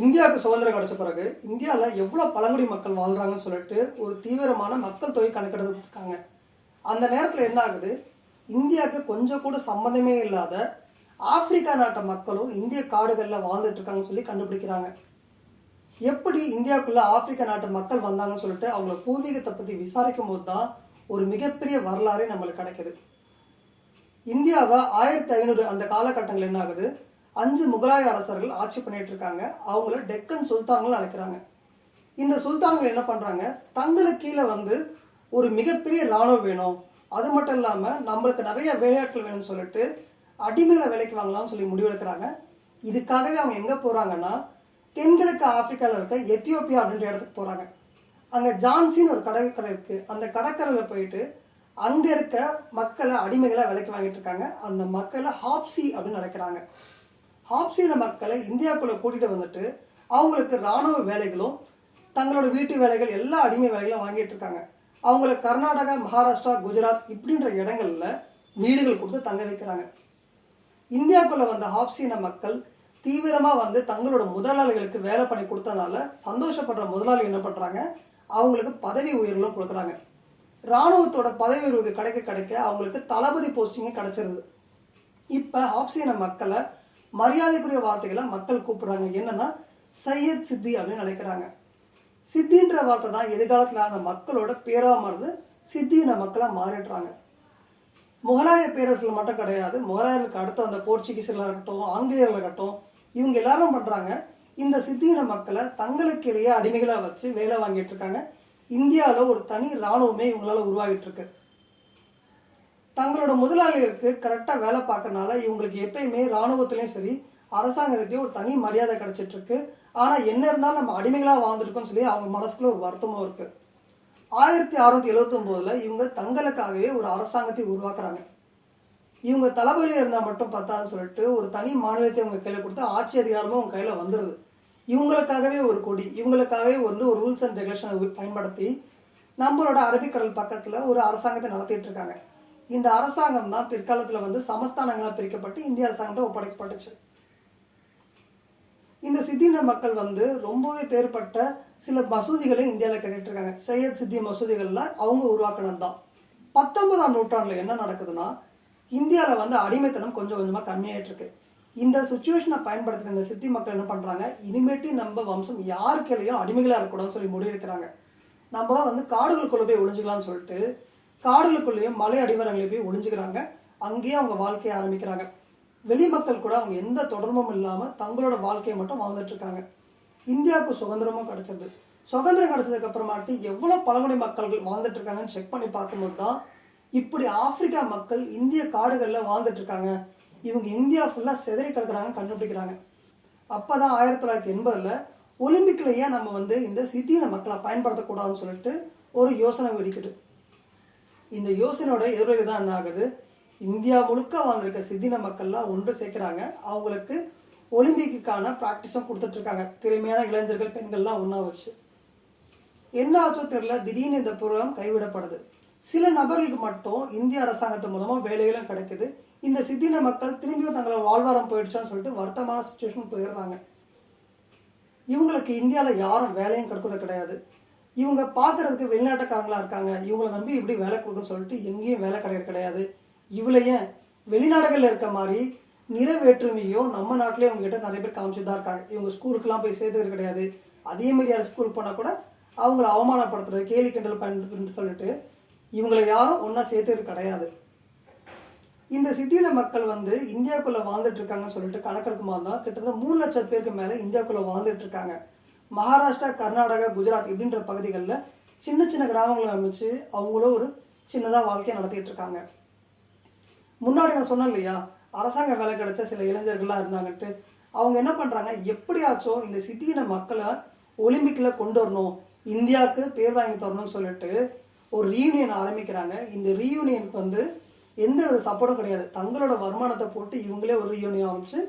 இந்தியாவுக்கு சுதந்திரம் கிடைச்ச பிறகு இந்தியாவில் எவ்வளோ பழங்குடி மக்கள் வாழ்கிறாங்கன்னு சொல்லிட்டு ஒரு தீவிரமான மக்கள் தொகை கணக்கெடுத்து கொடுத்துருக்காங்க. அந்த நேரத்தில் என்ன ஆகுது, இந்தியாவுக்கு கொஞ்சம் கூட சம்மந்தமே இல்லாத ஆப்பிரிக்கா நாட்டு மக்களும் இந்திய காடுகளில் வாழ்ந்துட்டு இருக்காங்கன்னு சொல்லி கண்டுபிடிக்கிறாங்க. எப்படி இந்தியாவுக்குள்ள ஆப்பிரிக்கா நாட்டு மக்கள் வந்தாங்கன்னு சொல்லிட்டு அவங்கள பூர்வீகத்தை பற்றி விசாரிக்கும் போது தான் ஒரு மிகப்பெரிய வரலாறே நம்மளுக்கு கிடைக்குது. இந்தியாவை 1500 அந்த காலகட்டங்கள் என்ன ஆகுது, 5 முகலாய அரசர்கள் ஆட்சி பண்ணிட்டு இருக்காங்க. அவங்கள டெக்கன் சுல்தான்கள் அழைக்கிறாங்க. இந்த சுல்தான்கள் என்ன பண்றாங்க, தங்களுக்கு கீழே ஒரு மிகப்பெரிய இராணுவம் வேணும், அது மட்டும் இல்லாம நம்மளுக்கு நிறைய வேலையாட்கள் வேணும்னு சொல்லிட்டு அடிமையில வேலைக்கு வாங்கலாம்னு சொல்லி முடிவெடுக்கிறாங்க. இதுக்காகவே அவங்க எங்க போறாங்கன்னா, தென்கிழக்கு ஆப்பிரிக்காவில் இருக்க எத்தியோப்பியா அப்படின்ற இடத்துக்கு போறாங்க. அங்க ஜான்சின்னு ஒரு கடற்கரை இருக்கு. அந்த கடற்கரையில போயிட்டு அங்க இருக்க மக்களை அடிமைகளை விலைக்கு வாங்கிட்டு இருக்காங்க. அந்த மக்களை ஹாப்சி அப்படின்னு அழைக்கிறாங்க. ஹாப்சின மக்களை இந்தியாவுக்குள்ள கூட்டிட்டு வந்துட்டு அவங்களுக்கு இராணுவ வேலைகளும் தங்களோட வீட்டு வேலைகள் எல்லா அடிமை வேலைகளும் வாங்கிட்டு இருக்காங்க. அவங்கள கர்நாடகா, மகாராஷ்டிரா, குஜராத் இப்படின்ற இடங்கள்ல வீடுகள் கொடுத்து தங்க வைக்கிறாங்க. இந்தியாவுக்குள்ள வந்த ஹாப்சின மக்கள் தீவிரமா தங்களோட முதலாளிகளுக்கு வேலை பண்ணி கொடுத்ததுனால சந்தோஷப்படுற முதலாளி என்ன பண்றாங்க, அவங்களுக்கு பதவி உயர்வுகளும் கொடுக்குறாங்க. இராணுவத்தோட பதவி உயர்வு கிடைக்க கிடைக்க அவங்களுக்கு தளபதி போஸ்டிங்கே கிடைச்சிருது. இப்ப ஹாப்சின மக்களை மரியாதைக்குரிய வார்த்தைகளை மக்கள் கூப்பிடுறாங்க. என்னன்னா சையத் சித்தி அப்படின்னு அழைக்கிறாங்க. சித்தின்ற வார்த்தை தான் எதிர்காலத்தில் அந்த மக்களோட பேரா மாறுது. சித்தின மக்களை மாறிடுறாங்க. முகலாய பேரரசில் மட்டும் கிடையாது, முகலாயர்களுக்கு அடுத்து வந்த போர்ச்சுகீஸ்களாக இருக்கட்டும், ஆங்கிலேயர்கள் இருக்கட்டும், இவங்க எல்லாரும் பண்றாங்க, இந்த சித்தின மக்களை தங்களுக்கிலேயே அடிமைகளாக வச்சு வேலை வாங்கிட்டு இருக்காங்க. இந்தியாவில் ஒரு தனி இராணுவமே இவங்களால உருவாகிட்டு இருக்கு. தங்களோட முதலாளிகளுக்கு கரெக்டாக வேலை பார்க்கறனால இவங்களுக்கு எப்பயுமே இராணுவத்திலையும் சரி அரசாங்கத்திலையும் ஒரு தனி மரியாதை கிடைச்சிட்டு இருக்கு. ஆனால் என்ன இருந்தாலும் நம்ம அடிமைகளாக வாழ்ந்துருக்கோம்னு சொல்லி அவங்க மனசுக்குள்ள ஒரு வருத்தமும் இருக்கு. 1679 இவங்க தங்களுக்காகவே ஒரு அரசாங்கத்தை உருவாக்குறாங்க. இவங்க தளபதியில் இருந்தால் மட்டும் பத்தாதுன்னு சொல்லிட்டு ஒரு தனி மாநிலத்தை அவங்க கையில் கொடுத்து ஆட்சி அதிகாரமும் அவங்க கையில் வந்துடுது. இவங்களுக்காகவே ஒரு கொடி, இவங்களுக்காகவே ஒரு ரூல்ஸ் அண்ட் ரெகுலேஷனை பயன்படுத்தி நம்மளோட அரபிக்கடல் பக்கத்தில் ஒரு அரசாங்கத்தை நடத்திட்டு இருக்காங்க. இந்த அரசாங்கம் தான் பிற்காலத்தில் சமஸ்தானங்களாக பிரிக்கப்பட்டு இந்திய அரசாங்கத்தை ஒப்படைக்கப்பட்டுச்சு. இந்த சித்தின மக்கள் ரொம்பவே பேர்பட்ட சில மசூதிகளையும் இந்தியாவில் கட்டிட்டு இருக்காங்க. சையத் சித்தி மசூதிகள்ல அவங்க உருவாக்கினது தான். 19ஆம் நூற்றாண்டுல என்ன நடக்குதுன்னா, இந்தியாவில் அடிமைத்தனம் கொஞ்சம் கொஞ்சமா கம்மியாயிட்டு இருக்கு. இந்த சுச்சுவேஷனை பயன்படுத்துகிற இந்த சித்தி மக்கள் என்ன பண்றாங்க, இனிமேட்டு நம்ம வம்சம் யாருக்கையிலையும் அடிமைகளா இருக்கக்கூடாதுன்னு சொல்லி முடிவெடுக்கிறாங்க. நம்ம காடுகளுக்குள்ள போய் ஒளிஞ்சுக்கலாம்னு சொல்லிட்டு காடுகளுக்குள்ளேயும் மலை அடிவாரங்களையும் போய் ஒளிஞ்சுக்கிறாங்க. அங்கேயே அவங்க வாழ்க்கையை ஆரம்பிக்கிறாங்க. வெளி மக்கள் கூட அவங்க எந்த தொடர்பும் இல்லாம தங்களோட வாழ்க்கையை மட்டும் வாழ்ந்துட்டு இருக்காங்க. இந்தியாவுக்கு சுதந்திரமும் கிடைச்சது. சுதந்திரம் கிடைச்சதுக்கு அப்புறமாட்டி எவ்வளவு பழங்குடி மக்கள் வாழ்ந்துட்டு இருக்காங்கன்னு செக் பண்ணி பார்க்கும்போது தான் இப்படி ஆப்பிரிக்கா மக்கள் இந்திய காடுகள்ல வாழ்ந்துட்டு இருக்காங்க, இவங்க இந்தியா ஃபுல்லா செதறி கிடக்குறாங்கன்னு கண்டுபிடிக்கிறாங்க. அப்பதான் 1980 ஒலிம்பிக்லயே நம்ம இந்த சித்தின மக்களை பயன்படுத்தக்கூடாதுன்னு சொல்லிட்டு ஒரு யோசனை வெடிக்குது. இந்த யோசனையோட எதிரொலி தான் என்ன ஆகுது, இந்தியா முழுக்க வாழ்ந்திருக்க சித்தின மக்கள்லாம் ஒன்று சேர்க்கிறாங்க. அவங்களுக்கு ஒலிம்பிக்குக்கான ப்ராக்டிஸும் கொடுத்துட்டு இருக்காங்க. திறமையான இளைஞர்கள், பெண்கள்லாம் ஒன்றா வச்சு. என்ன ஆச்சோ தெரியல, திடீர்னு இந்த ப்ரோக்ராம் கைவிடப்படுது. சில நபர்களுக்கு மட்டும் இந்திய அரசாங்கத்து மூலமாக வேலைகளும் கிடைக்குது. இந்த சித்தின மக்கள் திரும்பியும் தங்களோட வாழ்வாரம் போயிடுச்சான்னு சொல்லிட்டு வருத்தமான சுச்சுவேஷன் போயிடுறாங்க. இவங்களுக்கு இந்தியாவில் யாரும் வேலையும் கொடுக்கறது கிடையாது. இவங்க பார்க்கறதுக்கு வெளிநாட்டுக்காரங்களா இருக்காங்க, இவங்களை நம்பி இப்படி வேலை கொடுக்குன்னு சொல்லிட்டு எங்கேயும் வேலை கிடையாது. இவ்வளையே வெளிநாடுகளில் இருக்க மாதிரி நிற வேற்றுமையும் நம்ம நாட்டிலே அவங்ககிட்ட நிறைய பேர் காமிச்சுட்டு தான் இருக்காங்க. இவங்க ஸ்கூலுக்குலாம் போய் சேர்த்துக்கிறது கிடையாது. அதே மாதிரி யாரும் ஸ்கூலுக்கு போனால் கூட அவங்கள அவமானப்படுத்துறது, கேலி கிண்டல் பயன்படுத்துறதுன்னு சொல்லிட்டு இவங்களை யாரும் ஒன்றா சேர்த்துக்கிறது கிடையாது. இந்த சித்தின மக்கள் இந்தியாவுக்குள்ள வாழ்ந்துட்டு இருக்காங்கன்னு சொல்லிட்டு கணக்கெடுக்கும் போது தான் கிட்டத்தட்ட 3 லட்சம் பேருக்கு மேலே இந்தியாவுக்குள்ள வாழ்ந்துட்டு இருக்காங்க. மகாராஷ்டிரா, கர்நாடகா, குஜராத் இப்படின்ற பகுதிகளில் சின்ன சின்ன கிராமங்களை அமைச்சு அவங்களும் ஒரு சின்னதாக வாழ்க்கையை நடத்திட்டு இருக்காங்க. முன்னாடி நான் சொன்னேன் இல்லையா, அரசாங்க வேலை கிடைச்ச சில இளைஞர்கள்லாம் இருந்தாங்கன்ட்டு. அவங்க என்ன பண்றாங்க, எப்படியாச்சும் இந்த சித்தின மக்களை ஒலிம்பிக்ல கொண்டு வரணும், இந்தியாவுக்கு பேர் வாங்கி தரணும்னு சொல்லிட்டு ஒரு ரீயூனியன் ஆரம்பிக்கிறாங்க. இந்த ரீயூனியனுக்கு எந்த வித சப்போர்ட்டும் கிடையாது. தங்களோட வருமானத்தை போட்டு இவங்களே ஒரு ரீயூனியன் ஆரம்பிச்சு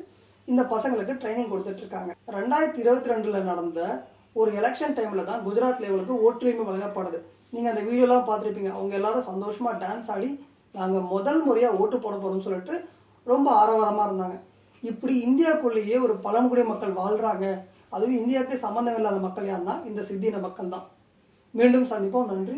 இந்த பசங்களுக்கு ட்ரைனிங் கொடுத்துட்டு இருக்காங்க. 2022 நடந்த ஒரு எலெக்ஷன் டைம்ல தான் குஜராத் லெவலுக்கு ஓட்டுரிமை வழங்கப்படுது. நீங்க அந்த வீடியோலாம் பார்த்துருப்பீங்க. அவங்க எல்லாரும் சந்தோஷமா டான்ஸ் ஆடி நாங்கள் முதல் முறையாக ஓட்டு போட போகிறோம்னு சொல்லிட்டு ரொம்ப ஆரவாரமாக இருந்தாங்க. இப்படி இந்தியாவுக்குள்ளேயே ஒரு பழங்குடி மக்கள் வாழ்கிறாங்க அதுவும் இந்தியாவுக்கு சம்மந்தம் இல்லாத மக்கள் யாருன்னா இந்த சித்தின மக்கள் தான். மீண்டும் சந்திப்போம். நன்றி.